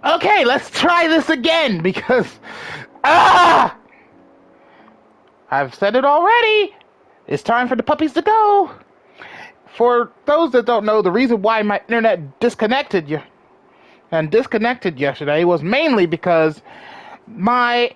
Okay, let's try this again because ah, I've said it already. It's time for the puppies to go. For those that don't know, the reason why my internet disconnected yesterday was mainly because my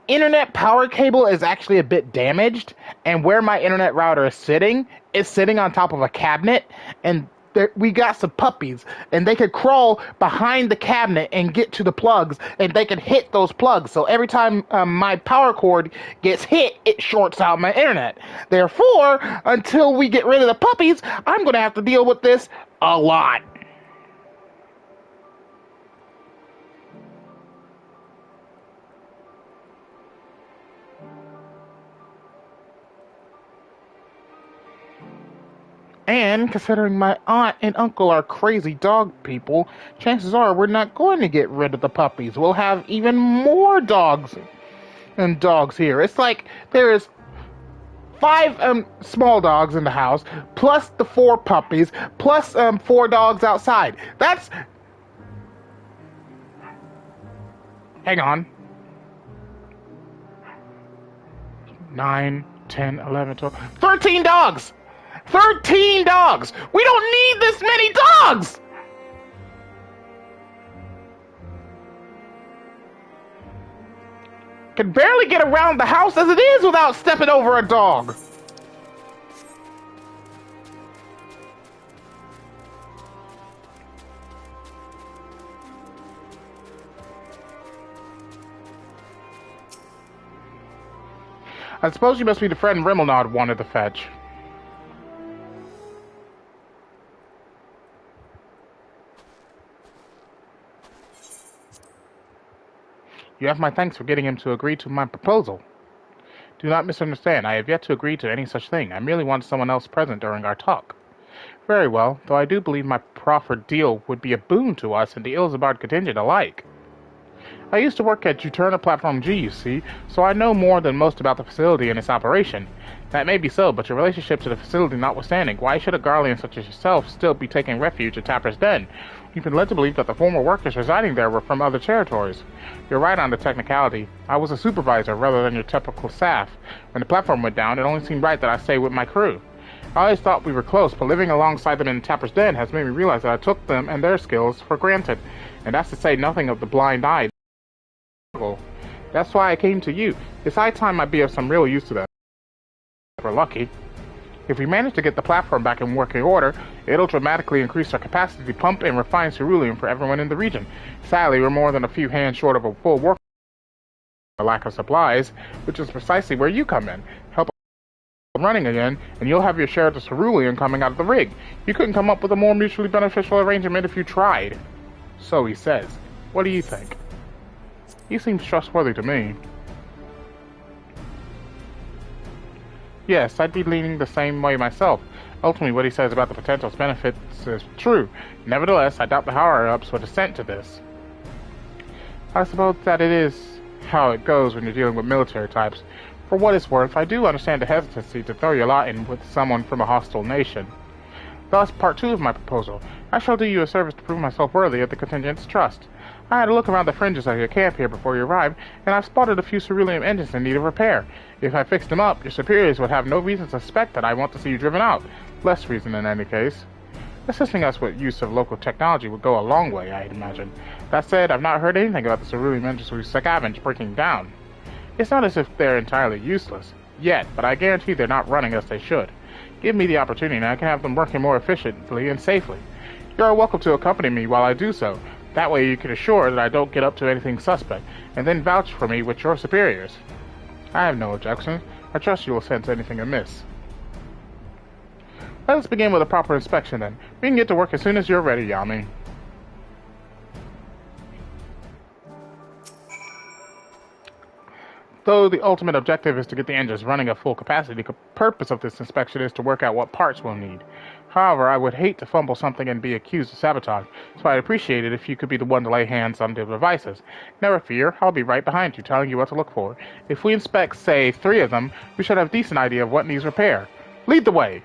internet power cable is actually a bit damaged, and where my internet router is sitting on top of a cabinet, and we got some puppies, and they could crawl behind the cabinet and get to the plugs, and they could hit those plugs. So every time my power cord gets hit, it shorts out my internet. Therefore, until we get rid of the puppies, I'm going to have to deal with this a lot. And considering my aunt and uncle are crazy dog people, chances are we're not going to get rid of the puppies. We'll have even more dogs and dogs here. It's like there is 5 small dogs in the house, plus the 4 puppies, plus 4 dogs outside. That's... Hang on. 9, 10, 11, 12... 13 dogs! 13 dogs! We don't need this many dogs! Can barely get around the house as it is without stepping over a dog. I suppose you must be the friend Rimelnod wanted to fetch. You have my thanks for getting him to agree to my proposal. Do not misunderstand. I have yet to agree to any such thing. I merely want someone else present during our talk. Very well, though I do believe my proffered deal would be a boon to us and the Ilzabard contingent alike. I used to work at Juturna Platform G, you see, so I know more than most about the facility and its operation. That may be so, but your relationship to the facility notwithstanding, why should a Garlean such as yourself still be taking refuge at Tapper's Den? You've been led to believe that the former workers residing there were from other territories. You're right on the technicality. I was a supervisor rather than your typical staff. When the platform went down, it only seemed right that I stay with my crew. I always thought we were close, but living alongside them in Tapper's Den has made me realize that I took them and their skills for granted. And that's to say nothing of the blind eye. That's why I came to you. It's high time I be of some real use to them. If we're lucky. If we manage to get the platform back in working order, it'll dramatically increase our capacity to pump and refine ceruleum for everyone in the region. Sadly, we're more than a few hands short of a full work. The lack of supplies, which is precisely where you come in. Help us running again, and you'll have your share of the ceruleum coming out of the rig. You couldn't come up with a more mutually beneficial arrangement if you tried. So he says. What do you think? He seems trustworthy to me. Yes, I'd be leaning the same way myself. Ultimately, what he says about the potential benefits is true. Nevertheless, I doubt the higher-ups would assent to this. I suppose that it is how it goes when you're dealing with military types. For what it's worth, I do understand the hesitancy to throw your lot in with someone from a hostile nation. Thus, part 2 of my proposal. I shall do you a service to prove myself worthy of the contingent's trust. I had a look around the fringes of your camp here before you arrived, and I've spotted a few ceruleum engines in need of repair. If I fixed them up, your superiors would have no reason to suspect that I want to see you driven out. Less reason in any case. Assisting us with use of local technology would go a long way, I'd imagine. That said, I've not heard anything about the ceruleum engines we scavenged breaking down. It's not as if they're entirely useless, yet, but I guarantee they're not running as they should. Give me the opportunity and I can have them working more efficiently and safely. You are welcome to accompany me while I do so. That way you can assure that I don't get up to anything suspect, and then vouch for me with your superiors. I have no objections. I trust you will sense anything amiss. Let us begin with a proper inspection then. We can get to work as soon as you're ready, Yami. Though the ultimate objective is to get the engines running at full capacity, the purpose of this inspection is to work out what parts we'll need. However, I would hate to fumble something and be accused of sabotage, so I'd appreciate it if you could be the one to lay hands on the devices. Never fear, I'll be right behind you, telling you what to look for. If we inspect, say, 3 of them, we should have a decent idea of what needs repair. Lead the way!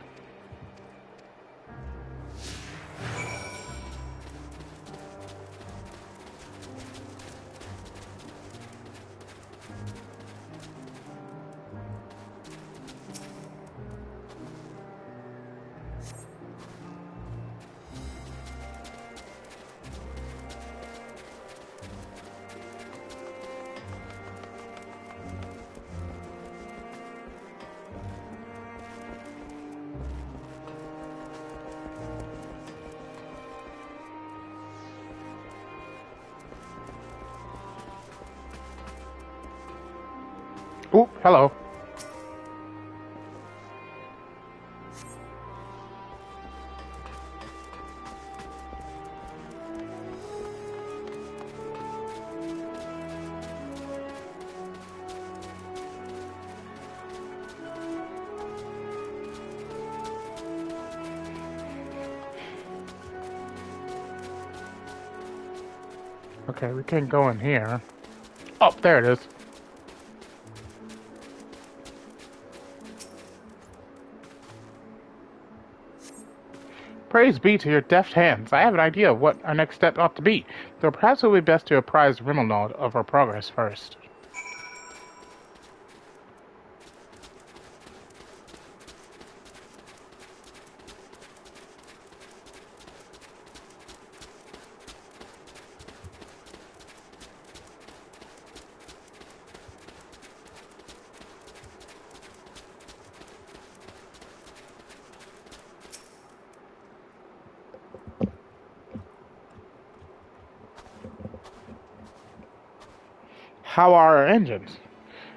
Ooh, hello. Okay, we can't go in here. Oh, there it is. Praise be to your deft hands. I have an idea of what our next step ought to be, though perhaps it would be best to apprise Rimmelnord of our progress first. How are our engines?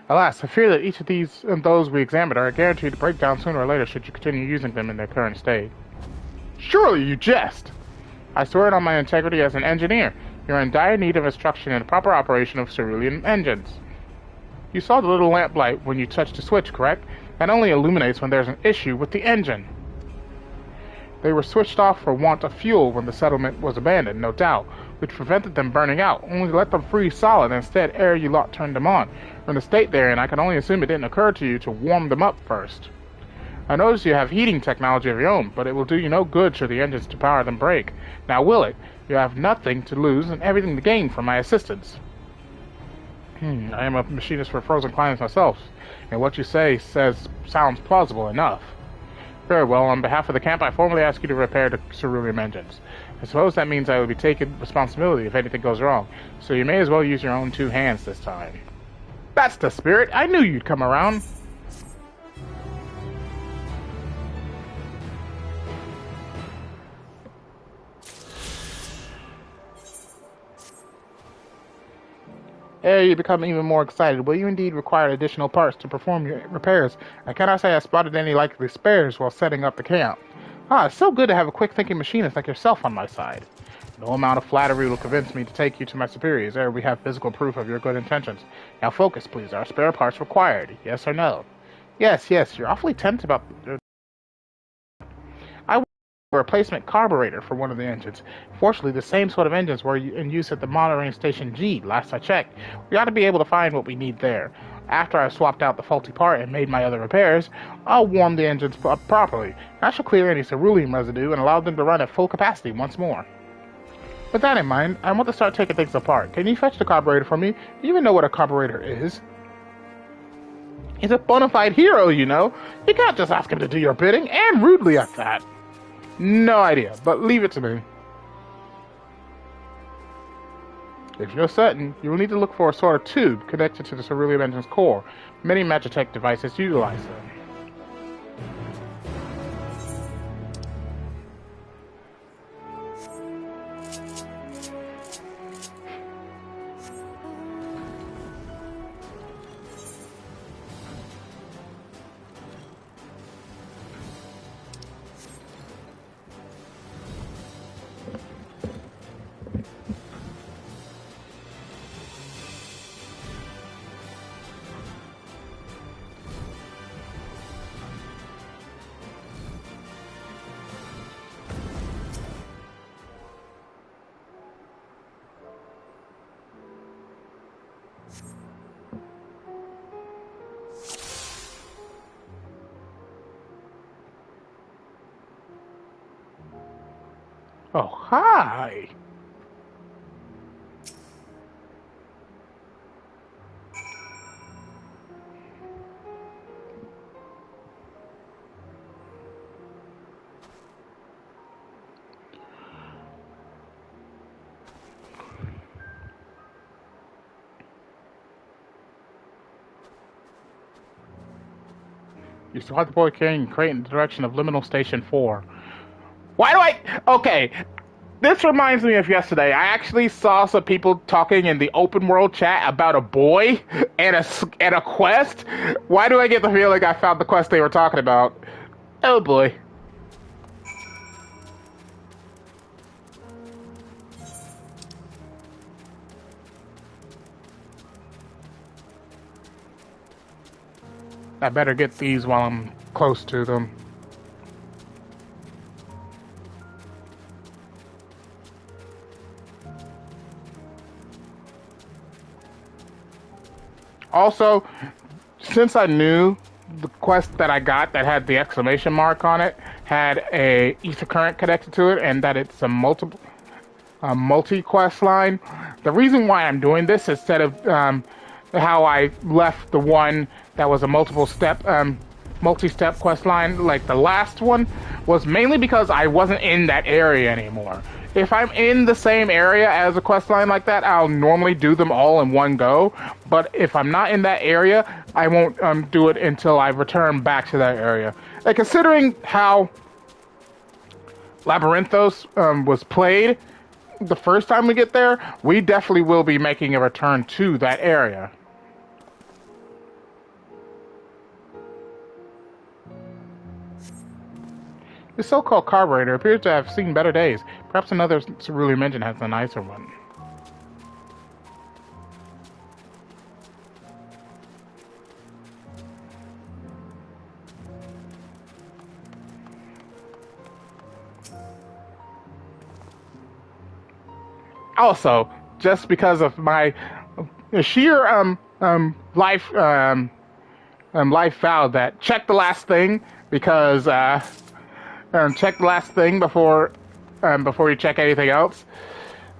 Alas, I fear that each of these and those we examined are guaranteed to break down sooner or later should you continue using them in their current state. Surely you jest! I swear it on my integrity as an engineer. You're in dire need of instruction in the proper operation of cerulean engines. You saw the little lamplight when you touched the switch, correct? That only illuminates when there's an issue with the engine. They were switched off for want of fuel when the settlement was abandoned, no doubt, which prevented them burning out. Only let them freeze solid instead ere you lot turned them on. From the state they're in, I can only assume it didn't occur to you to warm them up first. I notice you have heating technology of your own, but it will do you no good should the engines to power them break. Now will it? You have nothing to lose and everything to gain from my assistance. I am a machinist for frozen climates myself, and what you say sounds plausible enough. Very well, on behalf of the camp, I formally ask you to repair the cerulean engines. I suppose that means I will be taking responsibility if anything goes wrong, so you may as well use your own two hands this time. That's the spirit! I knew you'd come around! Ere you become even more excited, will you indeed require additional parts to perform your repairs? I cannot say I spotted any likely spares while setting up the camp. It's so good to have a quick-thinking machinist like yourself on my side. No amount of flattery will convince me to take you to my superiors ere we have physical proof of your good intentions. Now focus, please. Are spare parts required? Yes or no? Yes, you're awfully tense about... I want a replacement carburetor for one of the engines. Fortunately, the same sort of engines were in use at the monitoring station G, last I checked. We ought to be able to find what we need there. After I've swapped out the faulty part and made my other repairs, I'll warm the engines up properly. That should clear any cerulean residue and allow them to run at full capacity once more. With that in mind, I want to start taking things apart. Can you fetch the carburetor for me? Do you even know what a carburetor is? He's a bona fide hero, you know. You can't just ask him to do your bidding, and rudely at that. No idea, but leave it to me. If you're certain, you will need to look for a sort of tube connected to the cerulean engine's core. Many Magitech devices utilize them. Oh, hi! You saw the boy carrying a crate in the direction of Liminal Station 4. Why do I... Okay. This reminds me of yesterday. I actually saw some people talking in the open world chat about a boy and a quest. Why do I get the feeling I found the quest they were talking about? Oh boy. I better get these while I'm close to them. Also, since I knew the quest that I got that had the exclamation mark on it had a ether current connected to it, and that it's a multi-quest line, the reason why I'm doing this instead of how I left the one that was a multi-step quest line like the last one was mainly because I wasn't in that area anymore. If I'm in the same area as a quest line like that, I'll normally do them all in one go. But if I'm not in that area, I won't do it until I return back to that area. Like, considering how Labyrinthos was played the first time we get there, we definitely will be making a return to that area. The so-called carburetor appears to have seen better days. Perhaps another cerulean engine has a nicer one. Also, just because of my sheer life vow that check the last thing because check the last thing before you check anything else.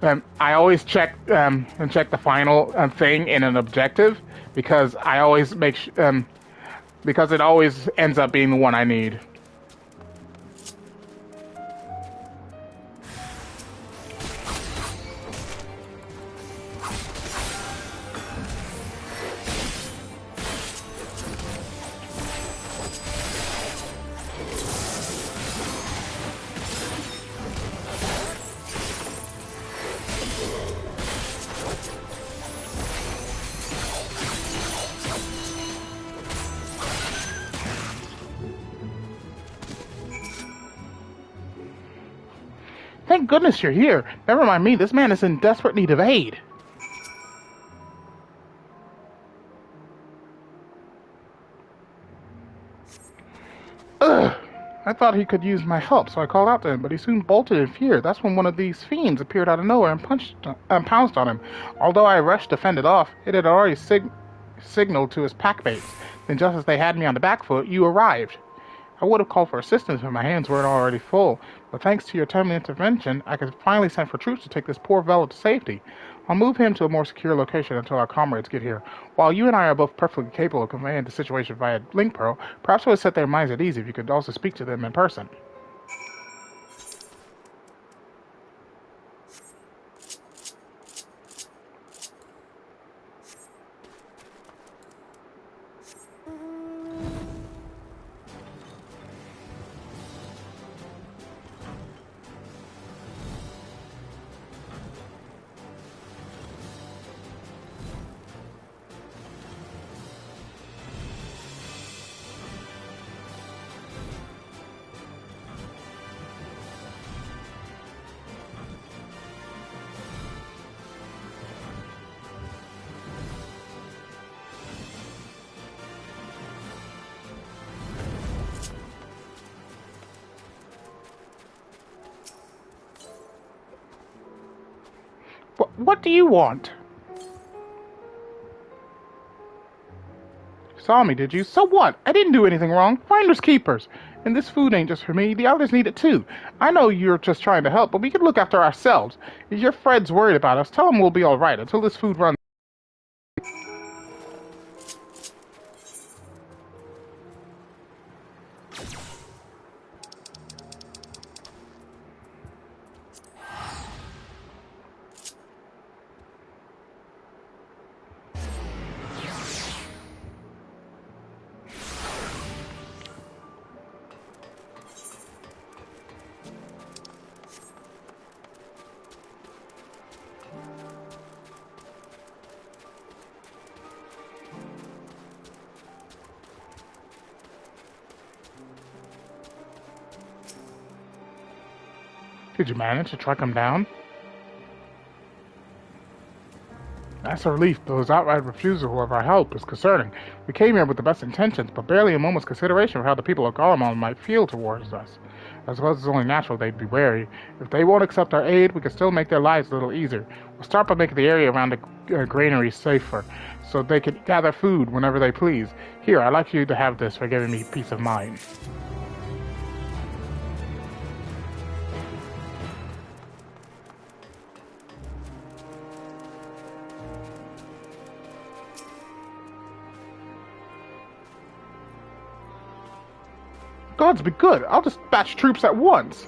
I always check and check the final thing in an objective because I always because it always ends up being the one I need. Thank goodness you're here. Never mind me, this man is in desperate need of aid. Ugh! I thought he could use my help, so I called out to him, but he soon bolted in fear. That's when one of these fiends appeared out of nowhere and pounced on him. Although I rushed to fend it off, it had already signaled to his packmates. Then just as they had me on the back foot, you arrived. I would have called for assistance if my hands weren't already full, but thanks to your timely intervention, I could finally send for troops to take this poor fellow to safety. I'll move him to a more secure location until our comrades get here. While you and I are both perfectly capable of conveying the situation via link pearl, perhaps it would set their minds at ease if you could also speak to them in person. What do you want? Saw me, did you? So what? I didn't do anything wrong. Finders keepers. And this food ain't just for me. The others need it too. I know you're just trying to help, but we can look after ourselves. If your Fred's worried about us, tell him we'll be all right until this food runs. Did you manage to track him down? That's a relief, though his outright refusal of our help is concerning. We came here with the best intentions, but barely a moment's consideration for how the people of Garlemald might feel towards us. As well as it's only natural they'd be wary. If they won't accept our aid, we can still make their lives a little easier. We'll start by making the area around the granary safer, so they can gather food whenever they please. Here, I'd like you to have this for giving me peace of mind. Gods be good, I'll dispatch troops at once.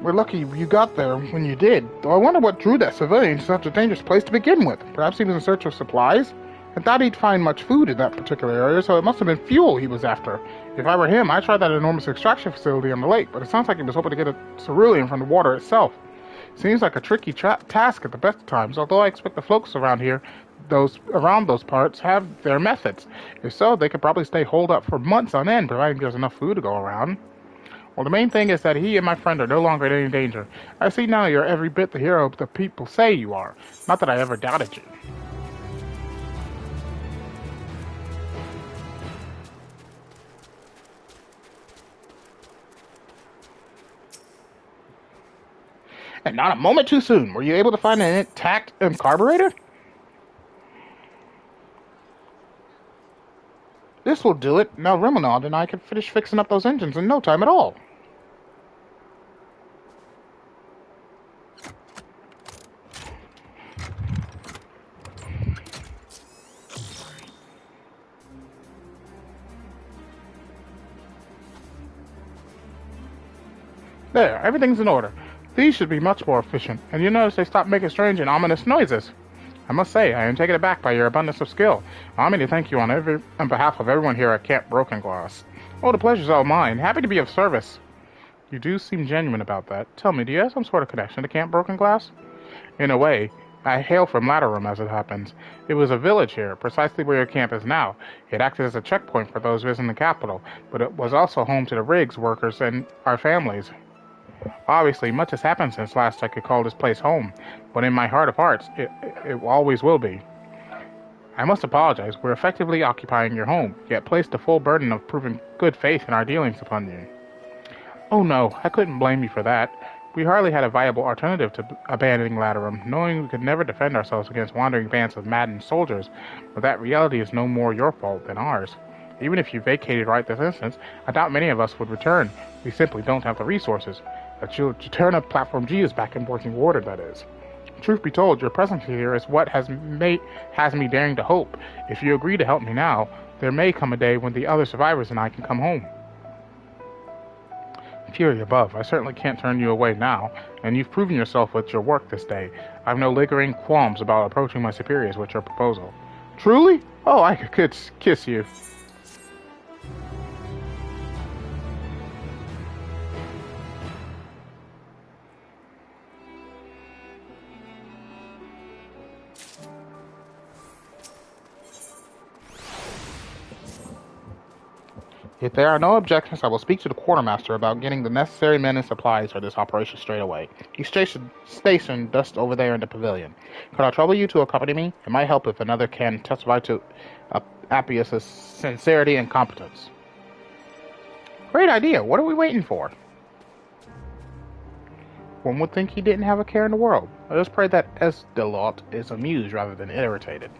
We're lucky you got there when you did, though I wonder what drew that civilian to such a dangerous place to begin with. Perhaps he was in search of supplies? I doubt he'd find much food in that particular area, so it must have been fuel he was after. If I were him, I'd try that enormous extraction facility on the lake, but it sounds like he was hoping to get a cerulean from the water itself. Seems like a tricky task at the best of times, although I expect the folks around here, around those parts, have their methods. If so, they could probably stay holed up for months on end, providing there's enough food to go around. Well, the main thing is that he and my friend are no longer in any danger. I see now you're every bit the hero the people say you are. Not that I ever doubted you. And not a moment too soon. Were you able to find an intact carburetor? This will do it. Now Remonald and I can finish fixing up those engines in no time at all. There, everything's in order. These should be much more efficient, and you notice they stopped making strange and ominous noises. I must say, I am taken aback by your abundance of skill. Allow me to thank you on behalf of everyone here at Camp Broken Glass. Oh, the pleasure's all mine. Happy to be of service. You do seem genuine about that. Tell me, do you have some sort of connection to Camp Broken Glass? In a way. I hail from Latterum, as it happens. It was a village here, precisely where your camp is now. It acted as a checkpoint for those visiting the capital, but it was also home to the rigs workers and our families. Obviously, much has happened since last I could call this place home, but in my heart of hearts, it always will be. I must apologize. We're effectively occupying your home, yet placed the full burden of proving good faith in our dealings upon you. Oh no, I couldn't blame you for that. We hardly had a viable alternative to abandoning Latterum, knowing we could never defend ourselves against wandering bands of maddened soldiers, but that reality is no more your fault than ours. Even if you vacated right this instant, I doubt many of us would return. We simply don't have the resources. The Juturna Platform G is back in working order, that is. Truth be told, your presence here is what has me daring to hope. If you agree to help me now, there may come a day when the other survivors and I can come home. Fury above, I certainly can't turn you away now, and you've proven yourself with your work this day. I've no lingering qualms about approaching my superiors with your proposal. Truly? Oh, I could kiss you. If there are no objections, I will speak to the quartermaster about getting the necessary men and supplies for this operation straight away. He's stationed just over there in the pavilion. Could I trouble you to accompany me? It might help if another can testify to Appius' sincerity and competence. Great idea. What are we waiting for? One would think he didn't have a care in the world. I just pray that Esdelot is amused rather than irritated.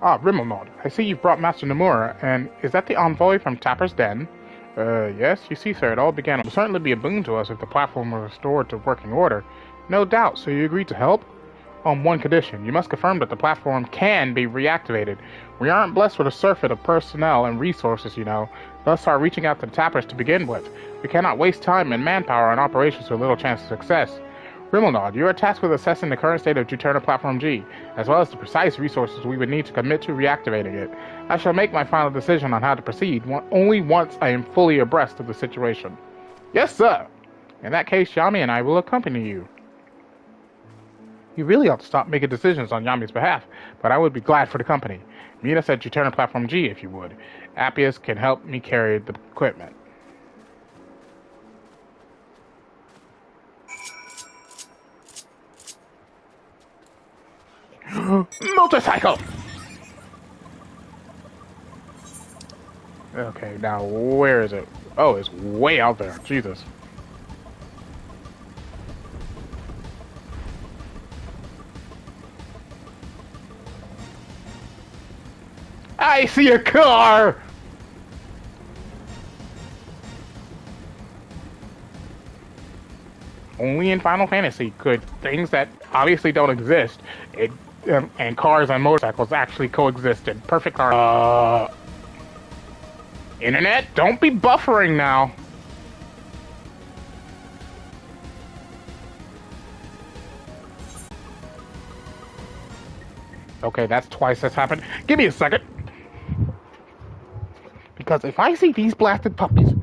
Ah, Rimmelnord, I see you've brought Master Nomura, and is that the envoy from Tapper's Den? Yes, you see, sir, it all began. It would certainly be a boon to us if the platform were restored to working order. No doubt, so you agreed to help? On one condition, you must confirm that the platform can be reactivated. We aren't blessed with a surfeit of personnel and resources, you know, thus are reaching out to the Tappers to begin with. We cannot waste time and manpower on operations with little chance of success. Rimelnod, you are tasked with assessing the current state of Juturna Platform G, as well as the precise resources we would need to commit to reactivating it. I shall make my final decision on how to proceed only once I am fully abreast of the situation. Yes, sir. In that case, Yami and I will accompany you. You really ought to stop making decisions on Yami's behalf, but I would be glad for the company. Meet us at Juturna Platform G, if you would. Appius can help me carry the equipment. Motorcycle! Okay, now where is it? Oh, it's way out there. Jesus. I see a car! Only in Final Fantasy could things that obviously don't exist, and cars and motorcycles actually coexist in perfect harmony. Internet, don't be buffering now. Okay, that's twice that's happened. Give me a second. Because if I see these blasted puppies...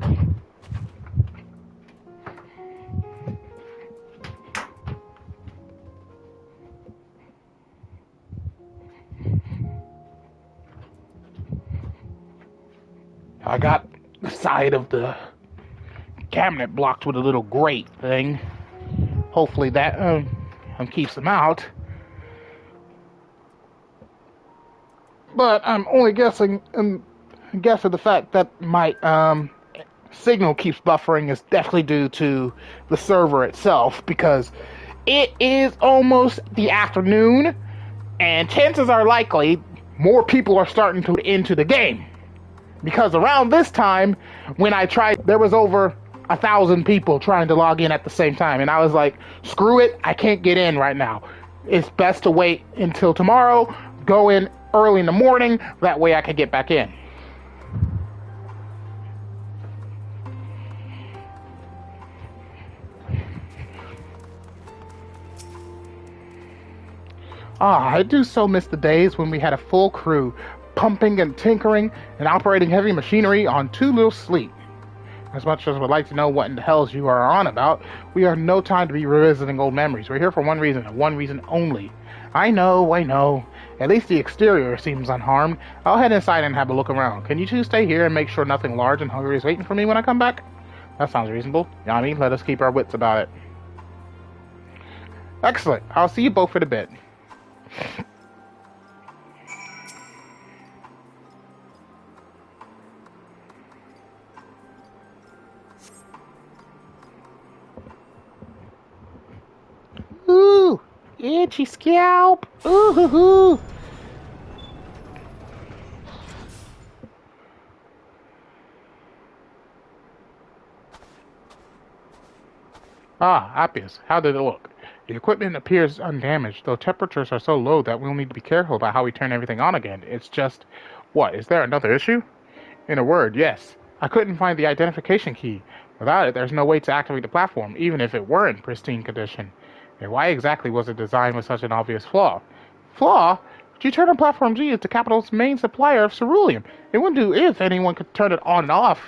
I got the side of the cabinet blocked with a little grate thing. Hopefully that keeps them out. But I'm only guessing the fact that my signal keeps buffering is definitely due to the server itself, because it is almost the afternoon and chances are likely more people are starting to get into the game. Because around this time, when I tried, there was over 1,000 people trying to log in at the same time. And I was like, screw it, I can't get in right now. It's best to wait until tomorrow, go in early in the morning, that way I can get back in. I do so miss the days when we had a full crew, pumping and tinkering and operating heavy machinery on too little sleep. As much as I would like to know what in the hells you are on about, we are no time to be revisiting old memories. We're here for one reason, and one reason only. I know. At least the exterior seems unharmed. I'll head inside and have a look around. Can you two stay here and make sure nothing large and hungry is waiting for me when I come back? That sounds reasonable. Yami, let us keep our wits about it. Excellent. I'll see you both in a bit. Ooh, itchy scalp. Ooh, hoo, hoo. Appius, how did it look? The equipment appears undamaged, though temperatures are so low that we'll need to be careful about how we turn everything on again. It's just... What, is there another issue? In a word, yes. I couldn't find the identification key. Without it, there's no way to activate the platform, even if it were in pristine condition. And why exactly was it designed with such an obvious flaw? Flaw? Juturna Platform G is the capital's main supplier of ceruleum. It wouldn't do if anyone could turn it on and off.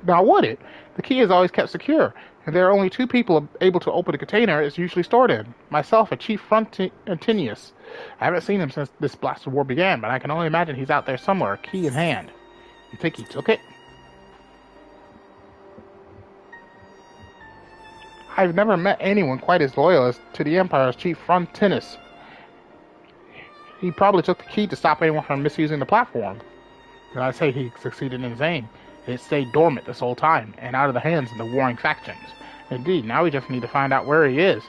Now would it? The key is always kept secure, and there are only 2 people able to open the container it's usually stored in. Myself and Chief Frontinius. I haven't seen him since this blasted war began, but I can only imagine he's out there somewhere, key in hand. You think he took it? I've never met anyone quite as loyal to the Empire as Chief Frontinius. He probably took the key to stop anyone from misusing the platform. Did I say he succeeded in his aim? It stayed dormant this whole time, and out of the hands of the warring factions. Indeed, now we just need to find out where he is.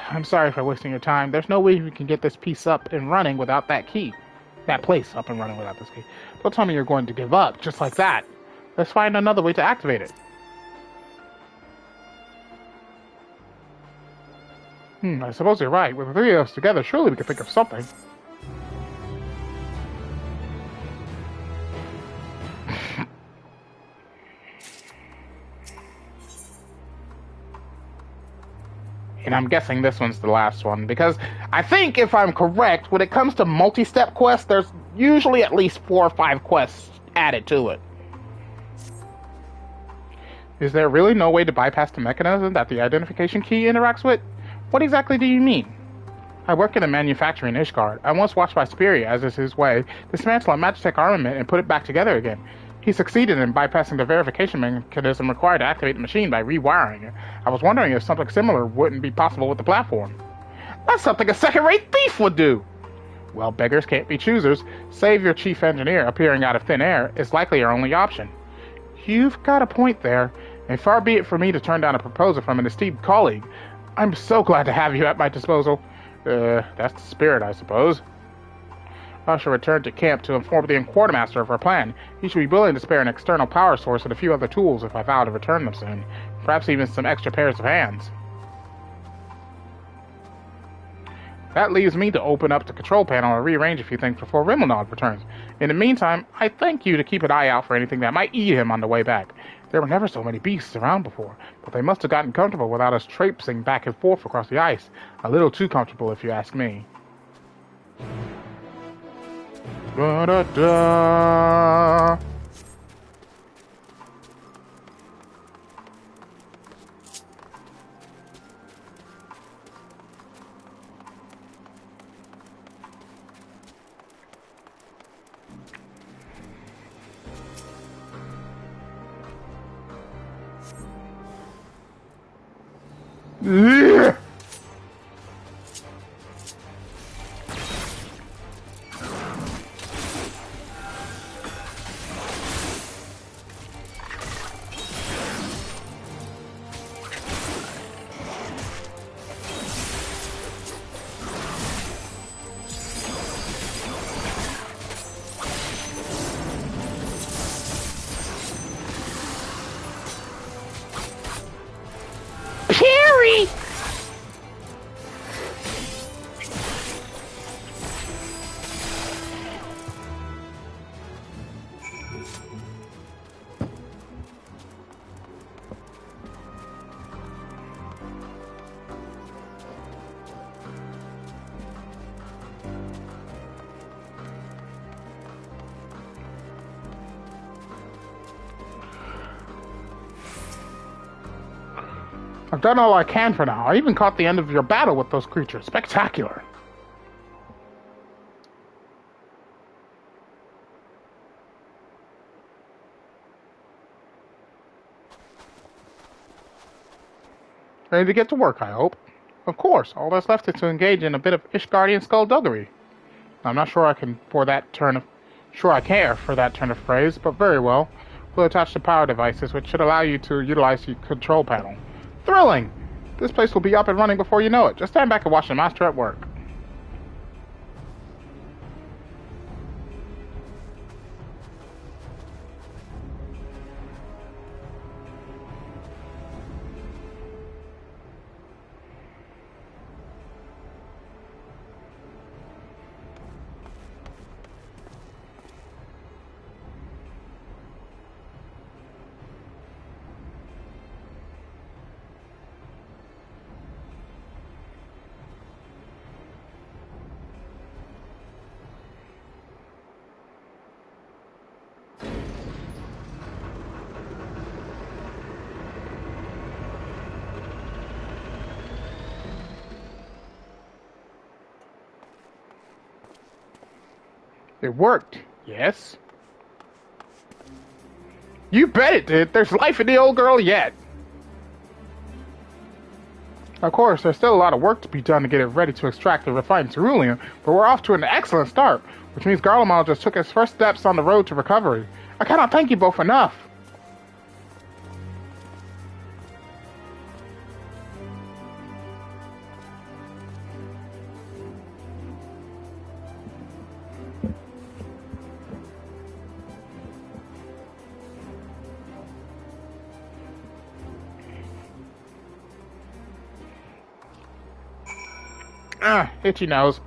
I'm sorry for wasting your time. There's no way we can get this piece up and running without that key. That place up and running without this key. Don't tell me you're going to give up, just like that. Let's find another way to activate it. I suppose you're right. With the 3 of us together, surely we can think of something. and I'm guessing this one's the last one, because I think, if I'm correct, when it comes to multi-step quests, there's usually at least 4 or 5 quests added to it. Is there really no way to bypass the mechanism that the identification key interacts with? What exactly do you mean? I work in a manufacturing Ishgard. I once watched my superior, as is his way, dismantle a Magitech armament and put it back together again. He succeeded in bypassing the verification mechanism required to activate the machine by rewiring it. I was wondering if something similar wouldn't be possible with the platform. That's something a second-rate thief would do! Well, beggars can't be choosers. Save your chief engineer appearing out of thin air is likely your only option. You've got a point there, and far be it for me to turn down a proposal from an esteemed colleague. I'm so glad to have you at my disposal. That's the spirit, I suppose. I shall return to camp to inform the quartermaster of our plan. He should be willing to spare an external power source and a few other tools if I vow to return them soon. Perhaps even some extra pairs of hands. That leaves me to open up the control panel and rearrange a few things before Rimmelnod returns. In the meantime, I thank you to keep an eye out for anything that might eat him on the way back. There were never so many beasts around before, but they must have gotten comfortable without us traipsing back and forth across the ice. A little too comfortable, if you ask me. Da-da-da. Yeah. Perry! I've done all I can for now. I even caught the end of your battle with those creatures. Spectacular. Ready to get to work, I hope. Of course, all that's left is to engage in a bit of Ishgardian skullduggery. I'm not sure I care for that turn of phrase, but very well. We'll attach the power devices, which should allow you to utilize the control panel. Thrilling! This place will be up and running before you know it. Just stand back and watch the master at work. It worked, yes? You bet it did. There's life in the old girl yet. Of course, there's still a lot of work to be done to get it ready to extract the refined cerulean, but we're off to an excellent start, which means Garlemald just took his first steps on the road to recovery. I cannot thank you both enough. Itchy nose.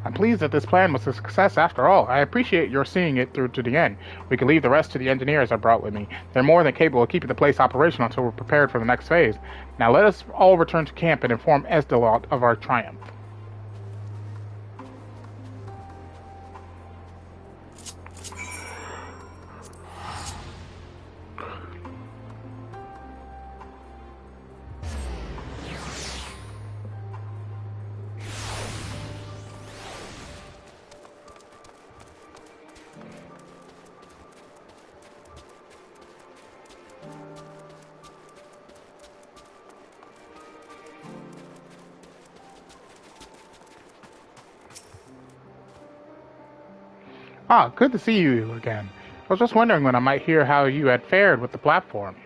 I'm pleased that this plan was a success after all. I appreciate your seeing it through to the end. We can leave the rest to the engineers I brought with me. They're more than capable of keeping the place operational until we're prepared for the next phase. Now let us all return to camp and inform Esdelot of our triumph. Ah, good to see you again. I was just wondering when I might hear how you had fared with the platform.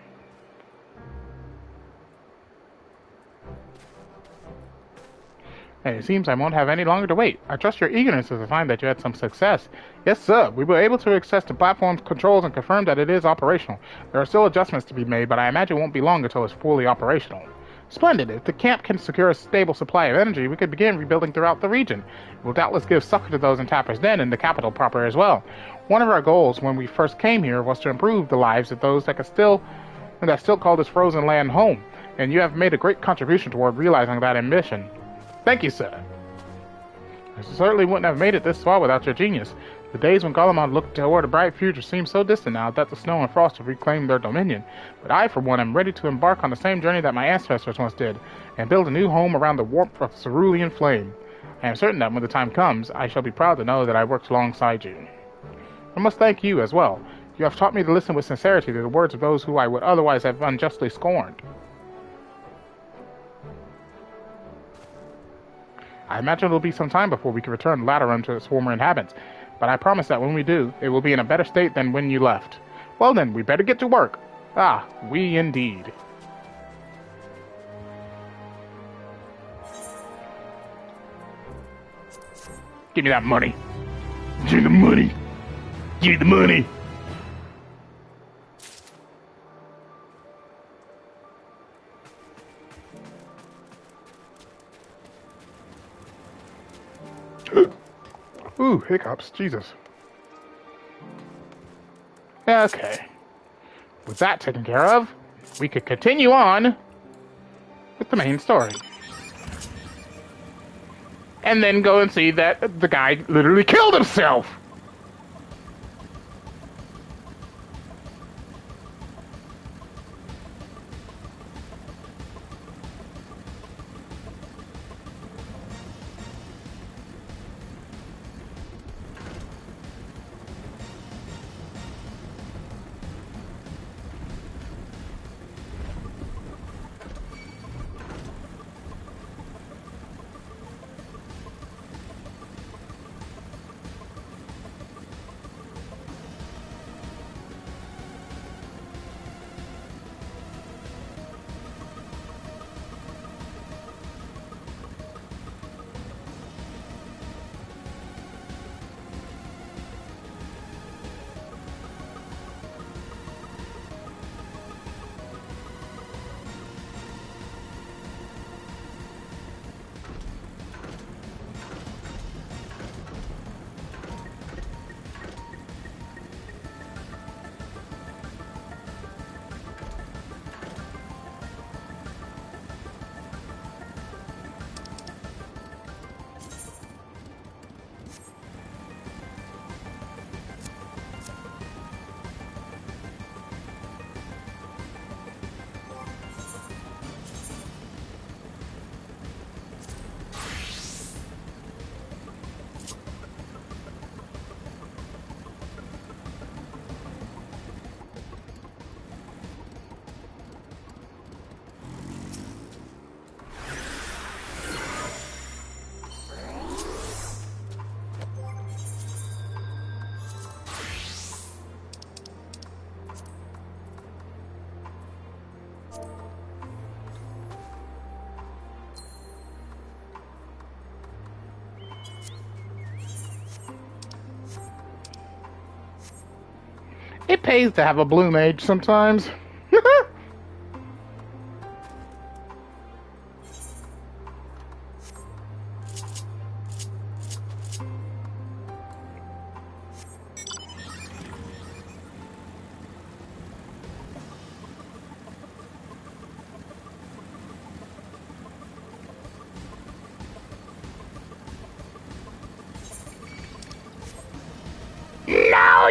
Hey, it seems I won't have any longer to wait. I trust your eagerness as I find that you had some success. Yes, sir. We were able to access the platform's controls and confirm that it is operational. There are still adjustments to be made, but I imagine it won't be long until it's fully operational. Splendid. If the camp can secure a stable supply of energy, we could begin rebuilding throughout the region. It will doubtless give succor to those in Tapper's Den and the capital proper as well. One of our goals when we first came here was to improve the lives of those that still call this frozen land home, and you have made a great contribution toward realizing that ambition. Thank you, sir. I certainly wouldn't have made it this far without your genius. The days when Golemon looked toward a bright future seem so distant now that the snow and frost have reclaimed their dominion. But I, for one, am ready to embark on the same journey that my ancestors once did, and build a new home around the warmth of cerulean flame. I am certain that when the time comes, I shall be proud to know that I worked alongside you. I must thank you as well. You have taught me to listen with sincerity to the words of those who I would otherwise have unjustly scorned. I imagine it will be some time before we can return Lateran to its former inhabitants, but I promise that when we do, it will be in a better state than when you left. Well then, we better get to work. Ah, we indeed. Give me that money. Give me the money. Give me the money. Ooh, hiccups. Jesus. Okay. With that taken care of, we could continue on with the main story. And then go and see that the guy literally killed himself! It pays to have a blue mage sometimes.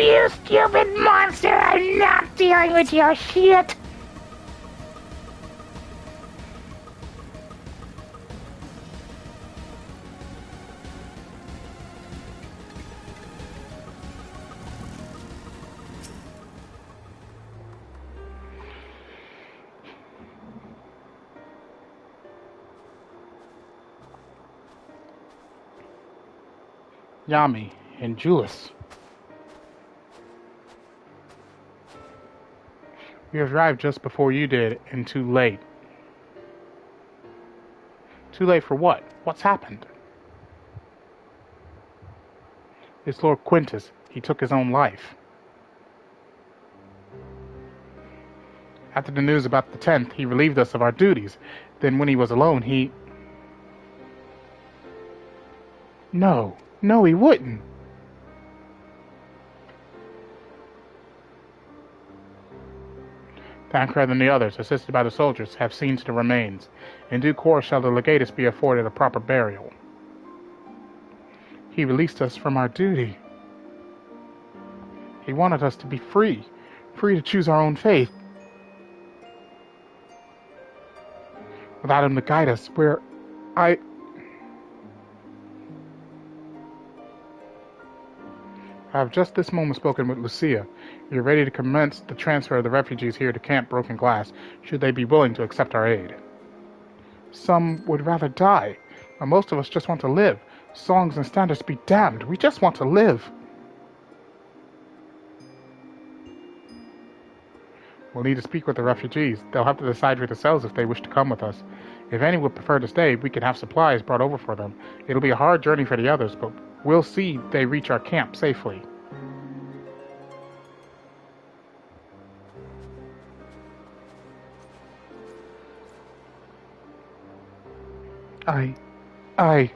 you stupid monster! I'm not dealing with your shit! Yami and Julius. We arrived just before you did, and too late. Too late for what? What's happened? It's Lord Quintus. He took his own life. After the news about the 10th, he relieved us of our duties. Then when he was alone, he... No, he wouldn't. Tancred and the others, assisted by the soldiers, have seen to the remains. In due course shall the legatus be afforded a proper burial. He released us from our duty. He wanted us to be free to choose our own fate. Without him to guide us, I have just this moment spoken with Lucia. We are ready to commence the transfer of the refugees here to Camp Broken Glass, should they be willing to accept our aid. Some would rather die, but most of us just want to live. Songs and standards be damned. We just want to live. We'll need to speak with the refugees. They'll have to decide for themselves if they wish to come with us. If any would prefer to stay, we can have supplies brought over for them. It'll be a hard journey for the others, but we'll see they reach our camp safely. I...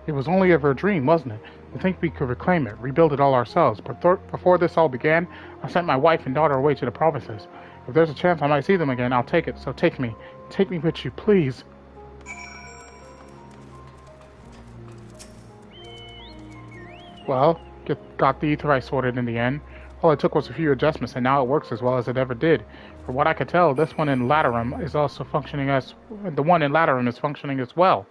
It was only ever a dream, wasn't it? To think we could reclaim it, rebuild it all ourselves. But before this all began, I sent my wife and daughter away to the provinces. If there's a chance I might see them again, I'll take it. So take me. Take me with you, please. Well, got the Aetheryte sorted in the end. All it took was a few adjustments, and now it works as well as it ever did. For what I could tell, this one in Laterum is also functioning as... The one in Laterum is functioning as well.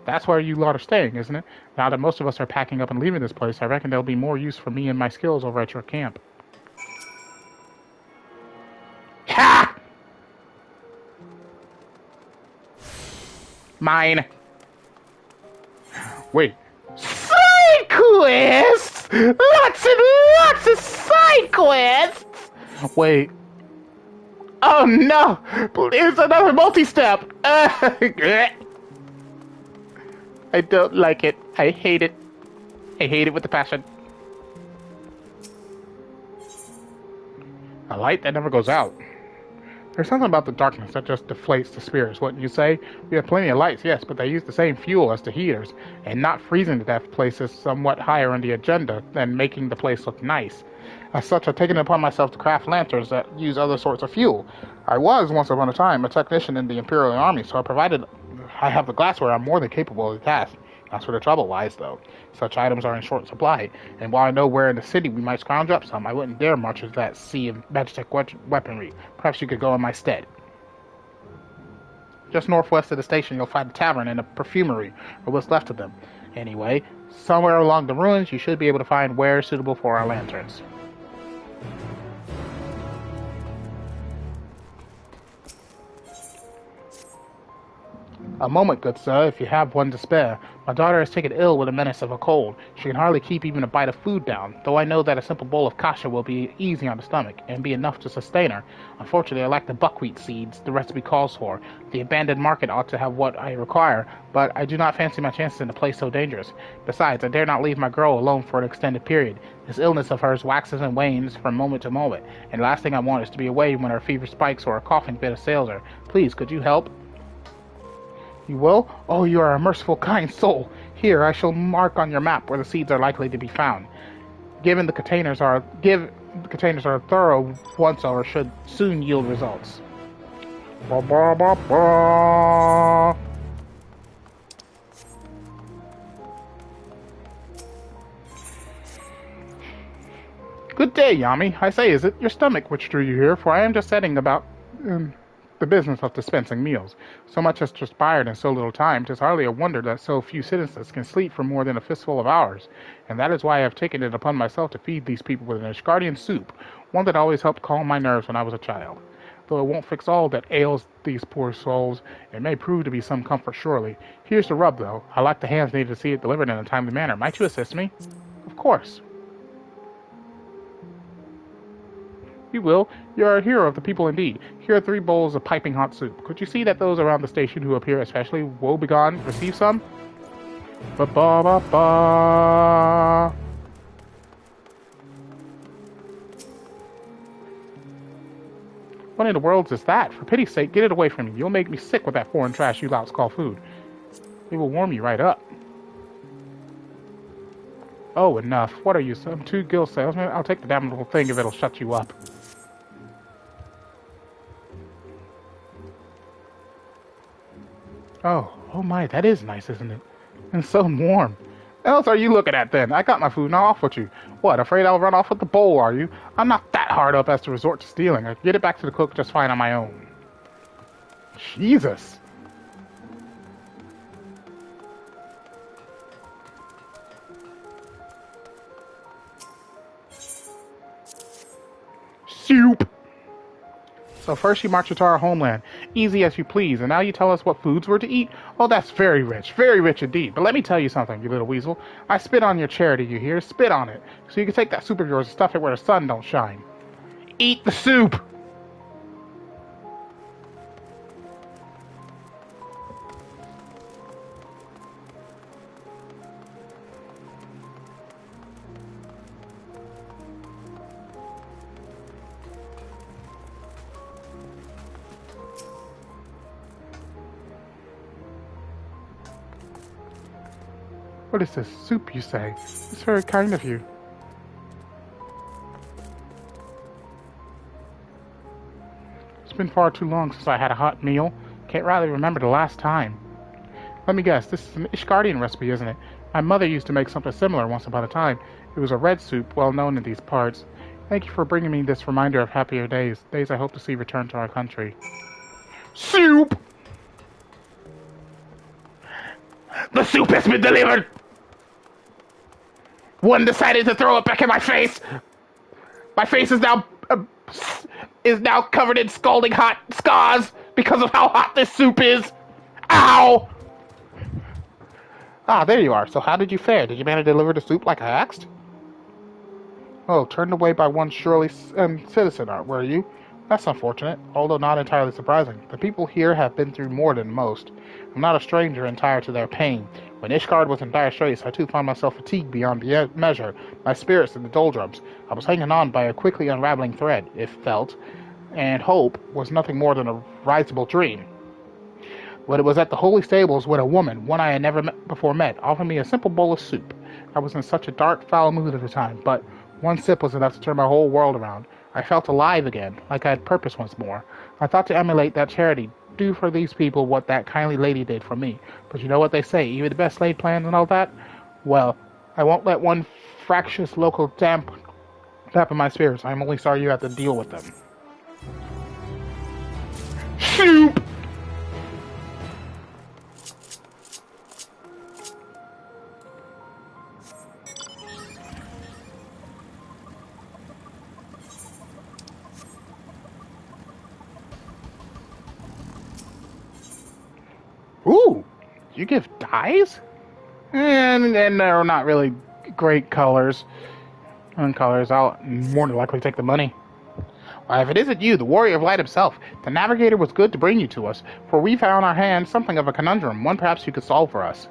That's where you lot are staying, isn't it? Now that most of us are packing up and leaving this place, I reckon there'll be more use for me and my skills over at your camp. Ha! Mine. Wait. Side quests! Lots and lots of side quests! Wait. Oh no! Please, another multi-step! I don't like it. I hate it. I hate it with a passion. A light that never goes out. There's something about the darkness that just deflates the spirits, wouldn't you say? We have plenty of lights, yes, but they use the same fuel as the heaters, and not freezing to death places somewhat higher on the agenda than making the place look nice. As such, I've taken it upon myself to craft lanterns that use other sorts of fuel. I was, once upon a time, a technician in the Imperial Army, so I have the glassware. I'm more than capable of the task. That's where the trouble lies, though. Such items are in short supply, and while I know where in the city we might scrounge up some, I wouldn't dare much as that sea of magic weaponry. Perhaps you could go in my stead. Just northwest of the station, you'll find a tavern and a perfumery, or what's left of them. Anyway, somewhere along the ruins, you should be able to find wares suitable for our lanterns. A moment, good sir, if you have one to spare. My daughter has taken ill with a menace of a cold. She can hardly keep even a bite of food down, though I know that a simple bowl of kasha will be easy on the stomach, and be enough to sustain her. Unfortunately, I lack the buckwheat seeds the recipe calls for. The abandoned market ought to have what I require, but I do not fancy my chances in a place so dangerous. Besides, I dare not leave my girl alone for an extended period. This illness of hers waxes and wanes from moment to moment, and the last thing I want is to be away when her fever spikes or a coughing fit assails her. Please, could you help? You will? Oh, you are a merciful, kind soul. Here, I shall mark on your map where the seeds are likely to be found. Given the containers are thorough once over, should soon yield results. Ba, ba, ba, ba. Good day, Yami. I say, is it your stomach which drew you here? For I am just setting about the business of dispensing meals. So much has transpired in so little time, 'tis hardly a wonder that so few citizens can sleep for more than a fistful of hours, and that is why I have taken it upon myself to feed these people with an Ishgardian soup, one that always helped calm my nerves when I was a child. Though it won't fix all that ails these poor souls, it may prove to be some comfort surely. Here's the rub, though. I lack the hands needed to see it delivered in a timely manner. Might you assist me? Of course. You will. You are a hero of the people indeed. Here are 3 bowls of piping hot soup. Could you see that those around the station who appear especially woebegone receive some? Ba-ba-ba-ba. What in the world is that? For pity's sake, get it away from me. You'll make me sick with that foreign trash you louts call food. It will warm you right up. Oh, enough. What are you, some 2 gill salesman? I'll take the damn little thing if it'll shut you up. Oh my, that is nice, isn't it? And so warm. What else are you looking at then? I got my food, now off with you. What, afraid I'll run off with the bowl, are you? I'm not that hard up as to resort to stealing. I can get it back to the cook just fine on my own. Jesus. Soup. So first you march you to our homeland, easy as you please, and now you tell us what foods we're to eat? Oh, that's very rich indeed. But let me tell you something, you little weasel. I spit on your charity, you hear? Spit on it. So you can take that soup of yours and stuff it where the sun don't shine. Eat the soup! What is this soup, you say? It's very kind of you. It's been far too long since I had a hot meal. Can't rightly remember the last time. Let me guess, this is an Ishgardian recipe, isn't it? My mother used to make something similar once upon a time. It was a red soup, well known in these parts. Thank you for bringing me this reminder of happier days. Days I hope to see return to our country. Soup! The soup has been delivered! One decided to throw it back in my face. My face is now covered in scalding hot scars because of how hot this soup is. Ow! Ah, there you are. So how did you fare? Did you manage to deliver the soup like I asked? Oh, turned away by one surely citizen, were you? That's unfortunate, although not entirely surprising. The people here have been through more than most. I'm not a stranger entire to their pain. When Ishgard was in dire straits, I too found myself fatigued beyond measure, my spirits in the doldrums. I was hanging on by a quickly unraveling thread, if felt, and hope was nothing more than a risible dream. But it was at the holy stables when a woman, one I had never before met, offered me a simple bowl of soup. I was in such a dark, foul mood at the time, but one sip was enough to turn my whole world around. I felt alive again, like I had purpose once more. I thought to emulate that charity, do for these people what that kindly lady did for me. But you know what they say, even the best laid plans and all that? Well, I won't let one fractious local dampen my spirits. I'm only sorry you have to deal with them. Soup! You give dyes? And they're not really great colors. And colors, I'll more than likely take the money. Why, if it isn't you, the Warrior of Light himself, the Navigator was good to bring you to us, for we found on our hands something of a conundrum, one perhaps you could solve for us.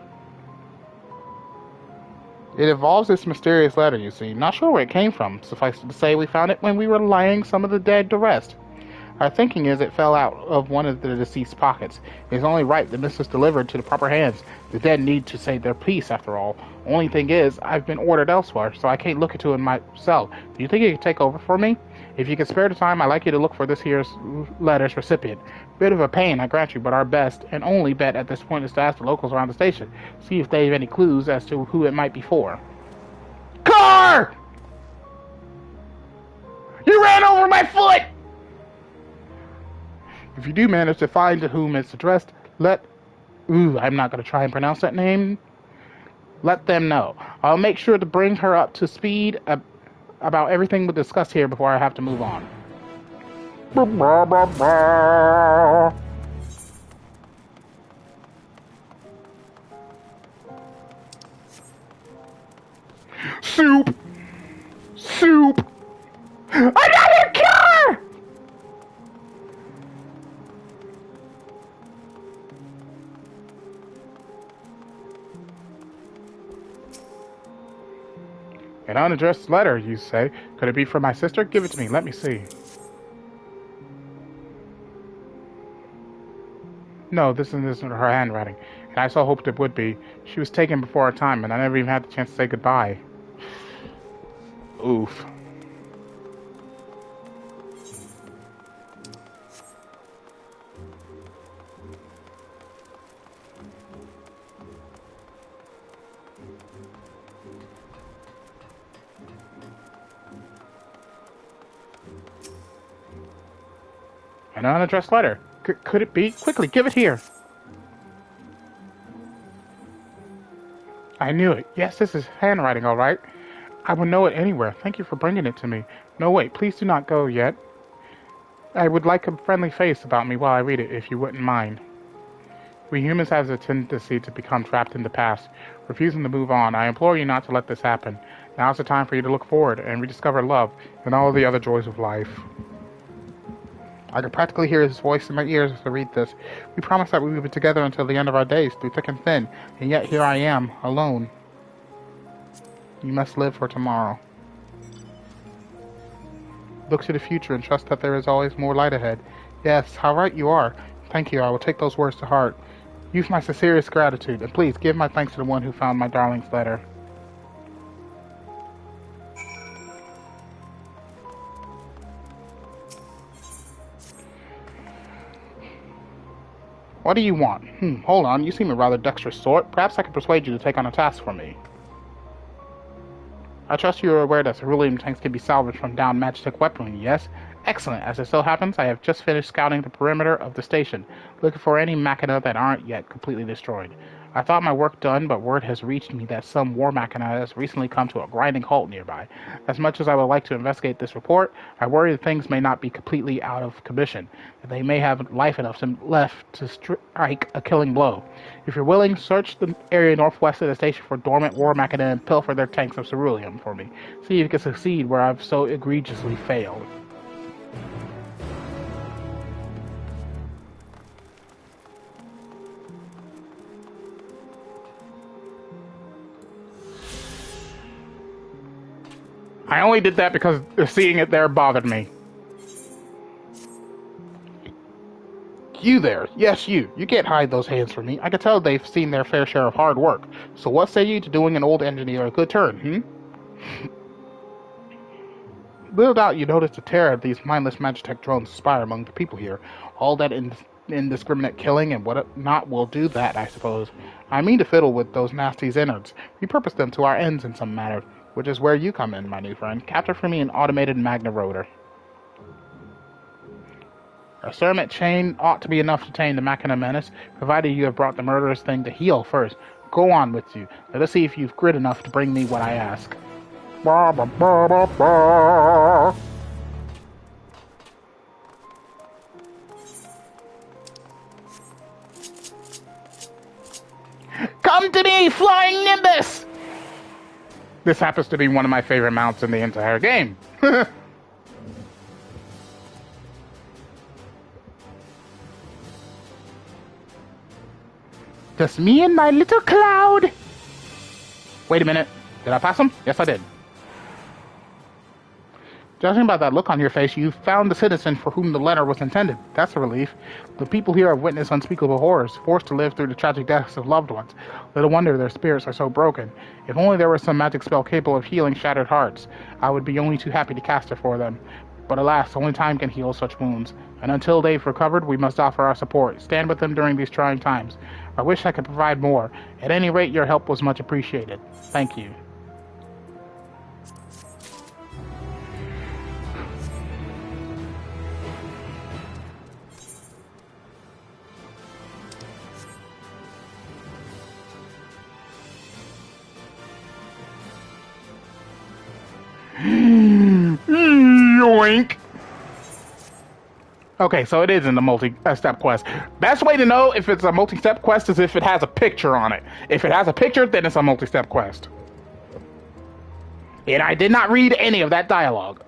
It involves this mysterious letter, you see. Not sure where it came from. Suffice it to say, we found it when we were laying some of the dead to rest. Our thinking is it fell out of one of the deceased's pockets. It is only right that this is delivered to the proper hands. The dead need to say their piece, after all. Only thing is, I've been ordered elsewhere, so I can't look into it myself. Do you think you could take over for me? If you can spare the time, I'd like you to look for this here's letter's recipient. Bit of a pain, I grant you, but our best and only bet at this point is to ask the locals around the station. See if they have any clues as to who it might be for. Car! You ran over my foot! If you do manage to find to whom it's addressed, I'm not going to try and pronounce that name. Let them know. I'll make sure to bring her up to speed about everything we discussed here before I have to move on. Soup! Soup! Another car! An unaddressed letter, you say? Could it be from my sister? Give it to me. Let me see. No, this isn't her handwriting. And I so hoped it would be. She was taken before our time, and I never even had the chance to say goodbye. Oof. An unaddressed letter. Could it be? Quickly, give it here. I knew it. Yes, this is handwriting, all right. I would know it anywhere. Thank you for bringing it to me. No, wait, please do not go yet. I would like a friendly face about me while I read it, if you wouldn't mind. We humans have a tendency to become trapped in the past, refusing to move on. I implore you not to let this happen. Now's the time for you to look forward and rediscover love and all the other joys of life. I can practically hear his voice in my ears as I read this. We promised that we would be together until the end of our days, through thick and thin, and yet here I am, alone. You must live for tomorrow. Look to the future and trust that there is always more light ahead. Yes, how right you are. Thank you, I will take those words to heart. Use my sincerest gratitude, and please give my thanks to the one who found my darling's letter. What do you want? Hold on, you seem a rather dexterous sort. Perhaps I can persuade you to take on a task for me. I trust you are aware that cerulean tanks can be salvaged from downed matchstick weaponry, yes? Excellent. As it so happens, I have just finished scouting the perimeter of the station, looking for any machina that aren't yet completely destroyed. I thought my work done, but word has reached me that some war machina has recently come to a grinding halt nearby. As much as I would like to investigate this report, I worry that things may not be completely out of commission, that they may have life enough left to strike a killing blow. If you're willing, search the area northwest of the station for dormant war machina and pilfer their tanks of ceruleum for me. See if you can succeed where I've so egregiously failed. I only did that because seeing it there bothered me. You there. Yes, you. You can't hide those hands from me. I can tell they've seen their fair share of hard work. So what say you to doing an old engineer a good turn, Little doubt you notice the terror of these mindless Magitech drones inspire among the people here. All that indiscriminate killing and what not will do that, I suppose. I mean to fiddle with those nasties' innards. Repurpose them to our ends in some manner. Which is where you come in, my new friend. Capture for me an automated magna rotor. A cermet chain ought to be enough to tame the machina menace, provided you have brought the murderous thing to heel first. Go on with you. Let us see if you've grit enough to bring me what I ask. Ba, ba, ba, ba, ba. Come to me, Flying Nimbus! This happens to be one of my favorite mounts in the entire game. Just me and my little cloud. Wait a minute. Did I pass him? Yes, I did. Judging by that look on your face, you found the citizen for whom the letter was intended. That's a relief. The people here have witnessed unspeakable horrors, forced to live through the tragic deaths of loved ones. Little wonder their spirits are so broken. If only there was some magic spell capable of healing shattered hearts, I would be only too happy to cast it for them. But alas, only time can heal such wounds. And until they've recovered, we must offer our support. Stand with them during these trying times. I wish I could provide more. At any rate, your help was much appreciated. Thank you. Yoink. Okay, so it is in the multi-step quest. Best way to know if it's a multi-step quest is if it has a picture on it. If it has a picture, then it's a multi-step quest. And I did not read any of that dialogue.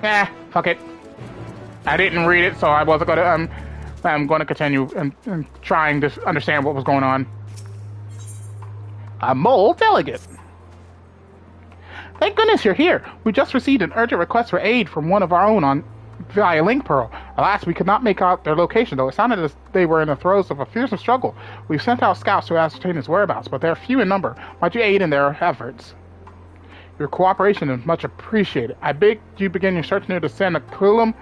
Fuck it. I didn't read it, so I wasn't gonna, I'm gonna continue trying to understand what was going on. A mole delegate. Thank goodness you're here. We just received an urgent request for aid from one of our own via Link Pearl. Alas, we could not make out their location, though it sounded as they were in the throes of a fearsome struggle. We've sent out scouts to ascertain his whereabouts, but they are few in number. Might you aid in their efforts? Your cooperation is much appreciated. I beg you begin your search near the Cenaculum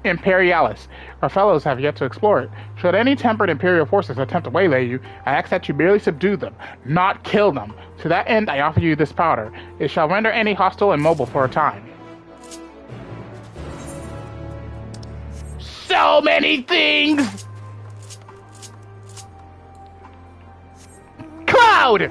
Imperialis. Our fellows have yet to explore it. Should any tempered Imperial forces attempt to waylay you, I ask that you merely subdue them, not kill them. To that end, I offer you this powder. It shall render any hostile immobile for a time. So many things! Cloud!